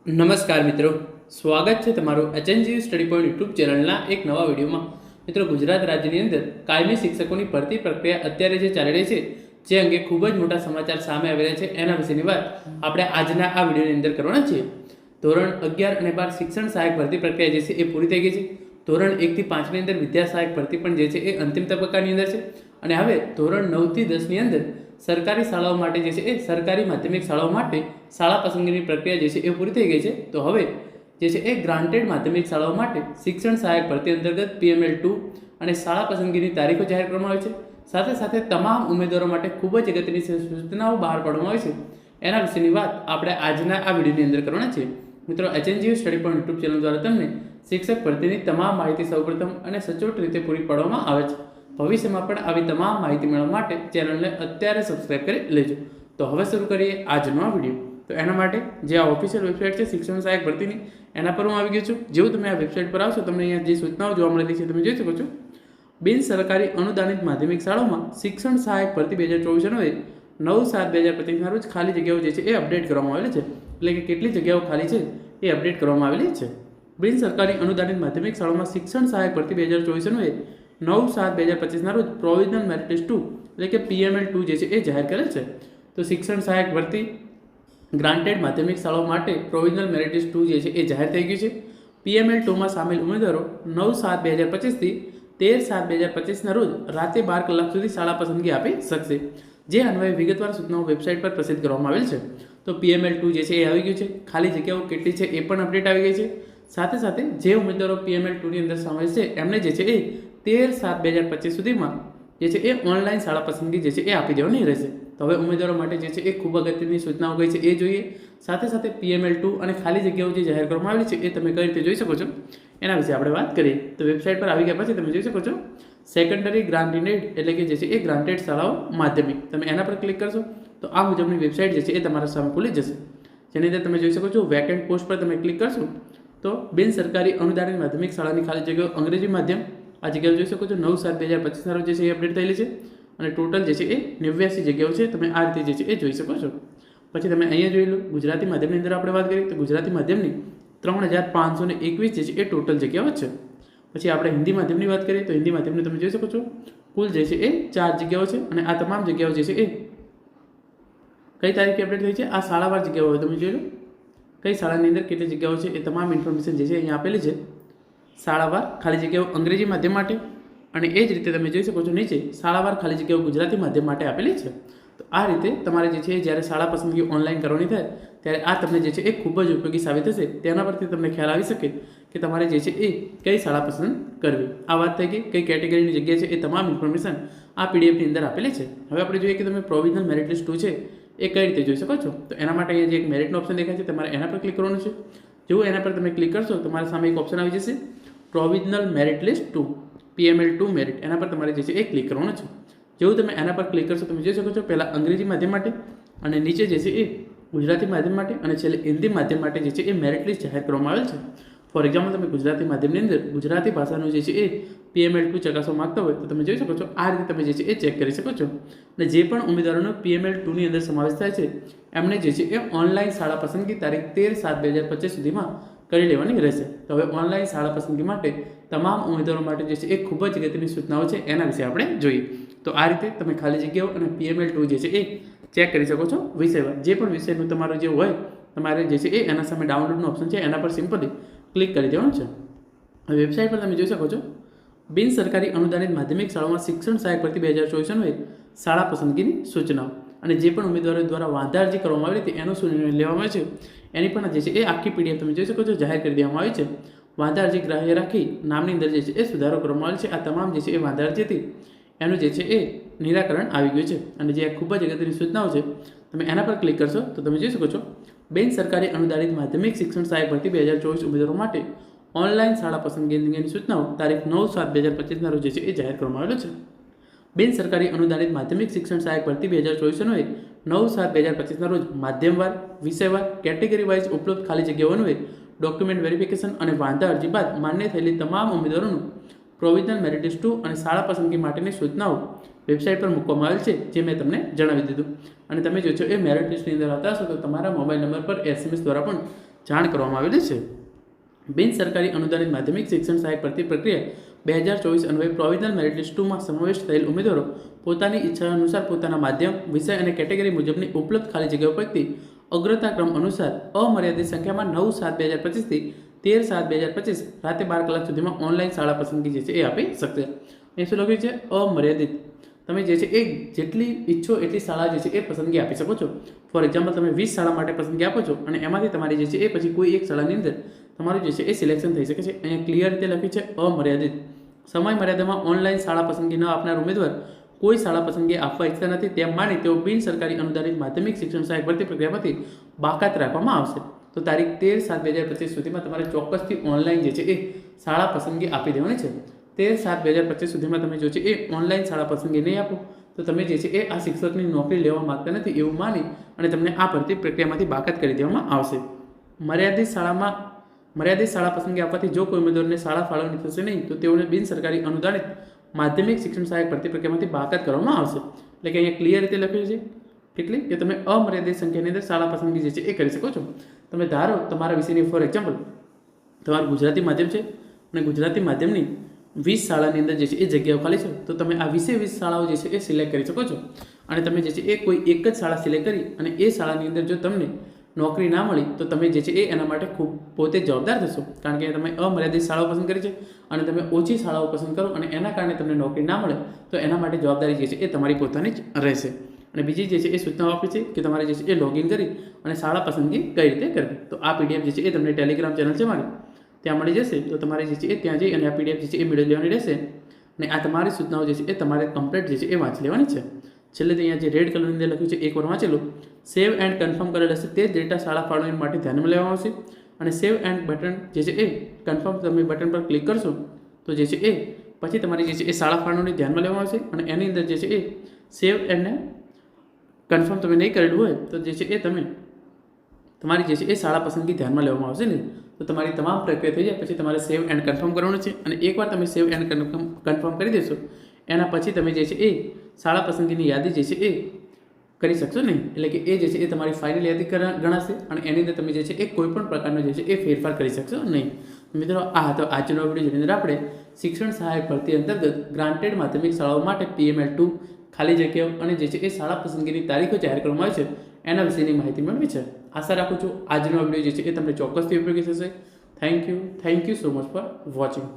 નમસ્કાર મિત્રો, સ્વાગત છે તમારું એચએનજીયુ સ્ટડી પોઈન્ટ યુટ્યુબ ચેનલના એક નવા વિડીયોમાં. મિત્રો, ગુજરાત રાજ્યની અંદર કાયમી શિક્ષકોની ભરતી પ્રક્રિયા અત્યારે જે ચાલી રહી છે, જે અંગે ખૂબ જ મોટા સમાચાર સામે આવી રહ્યા છે, એના વિશેની વાત આપણે આજના આ વિડીયોની અંદર કરવાના છીએ. ધોરણ 11 અને 12 શિક્ષણ સહાયક ભરતી પ્રક્રિયા જે છે એ પૂરી થઈ ગઈ છે. ધોરણ 1 થી 5 ની અંદર વિદ્યા સહાયક ભરતી પણ જે છે એ અંતિમ તબક્કાની અંદર છે. અને હવે ધોરણ 9 થી 10 ની અંદર સરકારી શાળાઓ માટે જે છે એ સરકારી માધ્યમિક શાળાઓ માટે શાળા પસંદગીની પ્રક્રિયા જે છે એ પૂરી થઈ ગઈ છે. તો હવે જે છે એ ગ્રાન્ટેડ માધ્યમિક શાળાઓ માટે શિક્ષણ સહાયક ભરતી અંતર્ગત PML2 અને શાળા પસંદગીની તારીખો જાહેર કરવામાં આવી છે. સાથે સાથે તમામ ઉમેદવારો માટે ખૂબ જ અગત્યની સૂચનાઓ બહાર પાડવામાં આવી છે. એના વિશેની વાત આપણે આજના આ વિડીયોની અંદર કરવાના છે. મિત્રો, HNGU study point YouTube channel દ્વારા તમને શિક્ષક ભરતીની તમામ માહિતી સૌપ્રથમ અને સચોટ રીતે પૂરી પાડવામાં આવે છે. ભવિષ્યમાં પણ આવી તમામ માહિતી મેળવવા માટે ચેનલને અત્યારે સબસ્ક્રાઇબ કરી લેજો. તો હવે શરૂ કરીએ આજનો આ વિડીયો. તો એના માટે જે આ ઓફિશિયલ વેબસાઇટ છે શિક્ષણ સહાયક ભરતીની, એના પર હું આવી ગયો છું. જેવું તમે આ વેબસાઇટ પર આવશો, તમને અહીંયા જે સૂચનાઓ જોવા મળતી છે તમે જોઈ શકો છો. બિન સરકારી અનુદાનિત માધ્યમિક શાળાઓમાં શિક્ષણ સહાયક ભરતી 2024 9/7/2025 રોજ ખાલી જગ્યાઓ જે છે એ અપડેટ કરવામાં આવેલી છે. એટલે કે કેટલી જગ્યાઓ ખાલી છે એ અપડેટ કરવામાં આવેલી છે. બિન સરકારી અનુદાનિત માધ્યમિક શાળાઓમાં શિક્ષણ સહાયક ભરતી 2024 9/7/2025 રોજ પ્રોવિઝનલ મેરિટ લિસ્ટ 2 એટલે કે PML2 જે છે એ જાહેર કરેલ છે. તો શિક્ષણ સહાયક ભરતી ગ્રાન્ટેડ માધ્યમિક શાળાઓ માટે પ્રોવિઝનલ મેરિટ લિસ્ટ 2 જે છે એ જાહેર થઈ ગયું છે. PML2માં સામેલ ઉમેદવારો 9/7/2025 થી 13/7/2025 રોજ રાતે 12 કલાક સુધી શાળા પસંદગી આપી શકશે. જે અન્વયે વિગતવાર સૂચનાઓ વેબસાઇટ પર પ્રસિદ્ધ કરવામાં આવેલ છે. તો PML2 જે છે એ આવી ગયું છે. ખાલી જગ્યાઓ કેટલી છે એ પણ અપડેટ આવી ગઈ છે. સાથે સાથે જે ઉમેદવારો PML2 ની અંદર સામેલ છે એમને જે છે એ 13/7/2025 સુધીમાં જે છે એ ઓનલાઈન શાળા પસંદગી જે છે એ આપી દેવાની રહેશે. તો હવે ઉમેદવારો માટે જે છે એ ખૂબ અગત્યની સૂચનાઓ કઈ છે એ જોઈએ. સાથે સાથે PML2 અને ખાલી જગ્યાઓ જે જાહેર કરવામાં આવેલી છે એ તમે કઈ રીતે જોઈ શકો છો એના વિશે આપણે વાત કરીએ. તો વેબસાઇટ પર આવી ગયા પછી તમે જોઈ શકો છો સેકન્ડરી ગ્રાન્ટેડ એટલે કે જે છે એ ગ્રાન્ટેડ શાળાઓ માધ્યમિક, તમે એના પર ક્લિક કરશો તો આ મુજબની વેબસાઇટ જે છે એ તમારા સામે ખુલી જશે. જેની અંદર તમે જોઈ શકો છો વેકેન્ટ પોસ્ટ પર તમે ક્લિક કરશો તો બિન સરકારી અનુદાનિત માધ્યમિક શાળાની ખાલી જગ્યાઓ અંગ્રેજી માધ્યમ આ જગ્યાઓ જોઈ શકો છો. 9/7/2025 રોજ જે છે એ અપડેટ થયેલી છે અને ટોટલ જે છે એ 89 જગ્યાઓ છે. તમે આ રીતે જે છે એ જોઈ શકો છો. પછી તમે અહીંયા જોઈ લો ગુજરાતી માધ્યમની અંદર આપણે વાત કરીએ તો ગુજરાતી માધ્યમની 3521 જે છે એ ટોટલ જગ્યાઓ છે. પછી આપણે હિન્દી માધ્યમની વાત કરીએ તો હિન્દી માધ્યમની તમે જોઈ શકો છો કુલ જે છે એ 4 જગ્યાઓ છે. અને આ તમામ જગ્યાઓ જે છે એ કઈ તારીખે અપડેટ થઈ છે આ શાળાવાર જગ્યાઓ તમે જોઈ લો. કઈ શાળાની અંદર કેટલી જગ્યાઓ છે એ તમામ ઇન્ફોર્મેશન જે છે અહીંયા આપેલી છે. શાળાવાર ખાલી જગ્યાઓ અંગ્રેજી માધ્યમ માટે અને એ જ રીતે તમે જોઈ શકો છો નીચે શાળાવાર ખાલી જગ્યાઓ ગુજરાતી માધ્યમ માટે આપેલી છે. તો આ રીતે તમારે જે છે જ્યારે શાળા પસંદગી ઓનલાઈન કરવાની થાય ત્યારે આ તમને જે છે એ ખૂબ જ ઉપયોગી સાબિત થશે. તેના પરથી તમને ખ્યાલ આવી શકે કે તમારે જે છે એ કઈ શાળા પસંદ કરવી. આ વાત થઈ ગઈ કઈ કેટેગરીની જગ્યા છે એ તમામ ઇન્ફોર્મેશન આ PDFની અંદર આપેલી છે. હવે આપણે જોઈએ કે તમે પ્રોવિઝનલ મેરિટ લિસ્ટ 2 છે એ કઈ રીતે જોઈ શકો છો. તો એના માટે અહીંયા જે એક મેરિટનો ઓપ્શન દેખાય છે તમારે એના પર ક્લિક કરવાનું છે. જેવું એના પર તમે ક્લિક કરશો તમારા સામે એક ઓપ્શન આવી જશે provisional merit list 2 PML2 merit. એના પર તમારે જે છે એ ક્લિક કરવાનું છે. જેવું તમે એના પર ક્લિક કરશો તમે જોઈ શકો છો પહેલાં અંગ્રેજી માધ્યમ માટે અને નીચે જે છે એ ગુજરાતી માધ્યમ માટે અને છેલ્લે હિન્દી માધ્યમ માટે જે છે એ મેરિટ લિસ્ટ જાહેર કરવામાં આવેલ છે. ફોર એક્ઝામ્પલ તમે ગુજરાતી માધ્યમની અંદર ગુજરાતી ભાષાનું જે છે એ PML2 ચકાસવા માંગતા હોય તો તમે જોઈ શકો છો આ રીતે તમે જે છે એ ચેક કરી શકો છો. અને જે પણ ઉમેદવારોનો PML2 ની અંદર સમાવેશ થાય છે એમને જે છે એ ઓનલાઈન શાળા પસંદગી તારીખ 13/7/2025 સુધીમાં કરી લેવાની રહેશે. તો હવે ઓનલાઈન શાળા પસંદગી માટે તમામ ઉમેદવારો માટે જે છે એ ખૂબ જ અગત્યની સૂચનાઓ છે એના વિશે આપણે જોઈએ. તો આ રીતે તમે ખાલી જગ્યાઓ અને PML2 જે છે એ ચેક કરી શકો છો. વિષયવાર જે પણ વિષયનું તમારું જે હોય તમારે જે છે એ એના સામે ડાઉનલોડનું ઓપ્શન છે એના પર સિમ્પલી ક્લિક કરી દેવાનું છે. હવે વેબસાઇટ પર તમે જોઈ શકો છો બિન સરકારી અનુદાનિત માધ્યમિક શાળાઓમાં શિક્ષણ સહાયક ભરતી 2024 શાળા પસંદગીની સૂચનાઓ અને જે પણ ઉમેદવારો દ્વારા વાંધા અરજી કરવામાં આવી હતી એનો શું નિર્ણય લેવામાં આવે છે એની પણ જે છે એ આખી PDF તમે જોઈ શકો છો જાહેર કરી દેવામાં આવી છે. વાંધા અરજી ગ્રાહ્ય રાખી નામની અંદર જે છે એ સુધારો કરવામાં આવેલ છે. આ તમામ જે છે એ વાંધા અરજી હતી એનું જે છે એ નિરાકરણ આવી ગયું છે. અને જે ખૂબ જ અગત્યની સૂચનાઓ છે તમે એના પર ક્લિક કરશો તો તમે જોઈ શકો છો બિન સરકારી અનુદાનિત માધ્યમિક શિક્ષણ સહાયક ભરતી 2024 ઉમેદવારો માટે ઓનલાઈન શાળા પસંદગી અંગેની સૂચનાઓ તારીખ 9/7/2025 રોજ જે છે એ જાહેર કરવામાં આવેલો છે. બિન સરકારી અનુદાનિત માધ્યમિક શિક્ષણ સહાયક ભરતી 2024 9/7/2025 રોજ માધ્યમવાર વિષયવાર કેટેગરી વાઇઝ ઉપલબ્ધ ખાલી જગ્યાઓ અન્વયે ડોક્યુમેન્ટ વેરિફિકેશન અને વાંધા અરજી બાદ માન્ય થયેલી તમામ ઉમેદવારોનું પ્રોવિઝનલ મેરિટ લિસ્ટ 2 અને શાળા પસંદગી માટેની સૂચનાઓ વેબસાઇટ પર મૂકવામાં આવેલ છે જે મેં તમને જણાવી દીધું. અને તમે જો છો એ મેરિટ લિસ્ટની અંદર હતા હશો તો તમારા મોબાઈલ નંબર પર SMS દ્વારા પણ જાણ કરવામાં આવેલી છે. બિન સરકારી અનુદાનિત માધ્યમિક શિક્ષણ સહાયક ભરતી પ્રક્રિયા 2024 અન્વયે પ્રોવિઝનલ મેરિટ લિસ્ટ 2માં સમાવેશ થયેલ ઉમેદવારો પોતાની ઈચ્છા અનુસાર પોતાના માધ્યમ, વિષય અને કેટેગરી મુજબની ઉપલબ્ધ ખાલી જગ્યાઓ પૈકી અગ્રતા ક્રમ અનુસાર અમર્યાદિત સંખ્યામાં 9/7/2025 થી 13/7/2025 રાતે 12 કલાક સુધીમાં ઓનલાઈન શાળા પસંદગી જે છે એ આપી શકશે. એ શું લખ્યું છે? અમર્યાદિત. તમે જે છે એ જેટલી ઈચ્છો એટલી શાળા જે છે એ પસંદગી આપી શકો છો. ફોર એક્ઝામ્પલ, તમે 20 શાળા માટે પસંદગી આપો છો અને એમાંથી તમારી જે છે એ પછી કોઈ એક શાળાની અંદર તમારું જે છે એ સિલેક્શન થઈ શકે છે. અહીંયા ક્લિયર રીતે લખ્યું છે અમર્યાદિત. સમય મર્યાદામાં ઓનલાઈન શાળા પસંદગી ન આપનાર ઉમેદવાર કોઈ શાળા પસંદગી આપવા ઈચ્છતા નથી તેમ માની તેઓ બિન સરકારી અનુદાનિત માધ્યમિક શિક્ષણ સહાયક ભરતી પ્રક્રિયામાંથી બાકાત રાખવામાં આવશે. તો તારીખ 13/7/2025 સુધીમાં તમારે ચોક્કસથી ઓનલાઈન જે છે એ શાળા પસંદગી આપી દેવાની છે. 13/7/2025 સુધીમાં તમે જો છે એ ઓનલાઈન શાળા પસંદગી નહીં આપો તો તમે જે છે એ આ શિક્ષકની નોકરી લેવા માંગતા નથી એવું માની અને તમને આ ભરતી પ્રક્રિયામાંથી બાકાત કરી દેવામાં આવશે. મર્યાદિત શાળા પસંદગી આપવાથી જો કોઈ ઉમેદવારને શાળા ફાળવણી થશે નહીં તો તેઓને બિન સરકારી અનુદાનિત માધ્યમિક શિક્ષણ સહાયક ભરતી પ્રક્રિયામાંથી બાકાત કરવામાં આવશે. એટલે કે અહીંયા ક્લિયર રીતે લખ્યું છે કેટલી કે તમે અમર્યાદિત સંખ્યાની અંદર શાળા પસંદગી જે છે એ કરી શકો છો. તમે ધારો તમારા વિષયની ફોર એક્ઝામ્પલ તમારું ગુજરાતી માધ્યમ છે અને ગુજરાતી માધ્યમની 20 શાળાની અંદર જે છે એ જગ્યાઓ ખાલી છે તો તમે આ 20 શાળાઓ જે છે એ સિલેક્ટ કરી શકો છો અને તમે જે છે એ કોઈ એક જ શાળા સિલેક્ટ કરી અને એ શાળાની અંદર જો તમને નોકરી ના મળી તો તમે જે છે એ એના માટે ખૂબ પોતે જવાબદાર થશો. કારણ કે તમે અમર્યાદિત શાળાઓ પસંદ કરી છે અને તમે ઓછી શાળાઓ પસંદ કરો અને એના કારણે તમને નોકરી ના મળે તો એના માટે જવાબદારી જે છે એ તમારી પોતાની જ રહેશે. અને બીજી જે છે એ સૂચનાઓ આપી છે કે તમારે જે છે એ લોગિન કરી અને શાળા પસંદગી કઈ રીતે કરવી. તો આ પીડીએફ જે છે એ તમને ટેલિગ્રામ ચેનલ છે મારી ત્યાં મળી જશે. તો તમારે જે છે એ ત્યાં જઈ અને આ પીડીએફ જે છે એ મેળવી લેવાની રહેશે અને આ તમારી સૂચનાઓ જે છે એ તમારે કમ્પ્લીટ જે છે એ વાંચી લેવાની છે. છેલ્લે અહીંયા જે રેડ કલરની અંદર લખ્યું છે એકવાર વાંચેલું સેવ એન્ડ કન્ફર્મ કરેલ હશે તે જ ડેટા શાળા ફાળવણી માટે ધ્યાનમાં લેવામાં આવશે અને સેવ એન્ડ બટન જે છે એ કન્ફર્મ તમે બટન પર ક્લિક કરશો તો જે છે એ પછી તમારી જે છે એ શાળા ફાળવણી ધ્યાનમાં લેવામાં આવશે અને એની અંદર જે છે એ સેવ એન્ડ કન્ફર્મ તમે નહીં કરેલું હોય તો જે છે એ તમારી જે છે એ શાળા પસંદગી ધ્યાનમાં લેવામાં આવશે ને તો તમારી તમામ પ્રક્રિયા થઈ જાય પછી તમારે સેવ એન્ડ કન્ફર્મ કરવાનું છે અને એકવાર તમે સેવ એન્ડ કન્ફર્મ કરી દેશો એના પછી તમે જે છે એ શાળા પસંદગીની યાદી જે છે એ કરી શકશો નહીં. એટલે કે એ જે છે એ તમારી ફાઇનલ યાદી ગણાશે અને એની અંદર તમે જે છે એ કોઈ પણ પ્રકારનો જે છે એ ફેરફાર કરી શકશો નહીં. મિત્રો આ હતો આજનો વિડીયો જેની અંદર આપણે શિક્ષણ સહાયક ભરતી અંતર્ગત ગ્રાન્ટેડ માધ્યમિક શાળાઓ માટે PML2 ખાલી જગ્યાઓ અને જે છે એ શાળા પસંદગીની તારીખો જાહેર કરવામાં આવી છે એના વિશેની માહિતી મેળવી છે. આશા રાખું છું આજનો વિડીયો જે છે એ તમને ચોક્કસથી ઉપયોગી થશે. Thank you so much for watching.